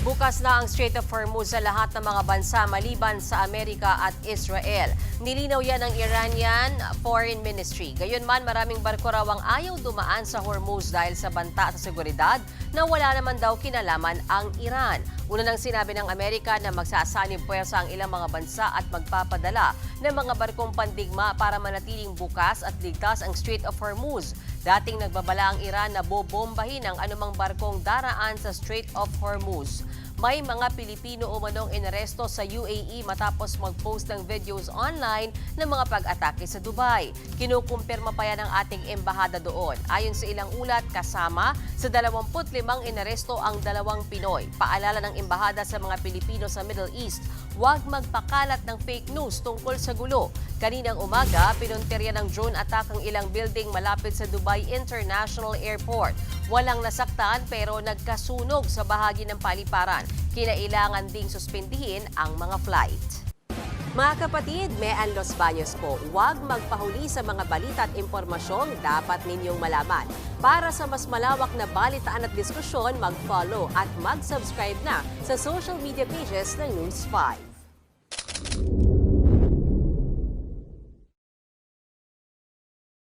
Bukas na ang Strait of Hormuz sa lahat ng mga bansa maliban sa Amerika at Israel. Nilinaw yan ng Iranian Foreign Ministry. Gayunman, maraming barko raw ang ayaw dumaan sa Hormuz dahil sa banta sa seguridad na wala naman daw kinalaman ang Iran. Una nang sinabi ng Amerika na magsasanib puwersa ang ilang mga bansa at magpapadala ng mga barkong pandigma para manatiling bukas at ligtas ang Strait of Hormuz. Dating nagbabala ang Iran na bobombahin ang anumang barkong daraan sa Strait of Hormuz. May mga Pilipino umanong inaresto sa UAE matapos mag-post ng videos online ng mga pag-atake sa Dubai. Kinukumpirma pa yan ng ating embahada doon. Ayon sa ilang ulat, kasama sa 25 inaresto ang 2 Pinoy. Paalala ng embahada sa mga Pilipino sa Middle East, huwag magpakalat ng fake news tungkol sa gulo. Kaninang umaga, pinuntirya ng drone attack ang ilang building malapit sa Dubai International Airport. Walang nasaktan pero nagkasunog sa bahagi ng paliparan. Kinailangan ding suspindihin ang mga flight. Mga kapatid, Mean Los Baños po, huwag magpahuli sa mga balita at impormasyong dapat ninyong malaman. Para sa mas malawak na balitaan at diskusyon, mag-follow at mag-subscribe na sa social media pages ng News 5.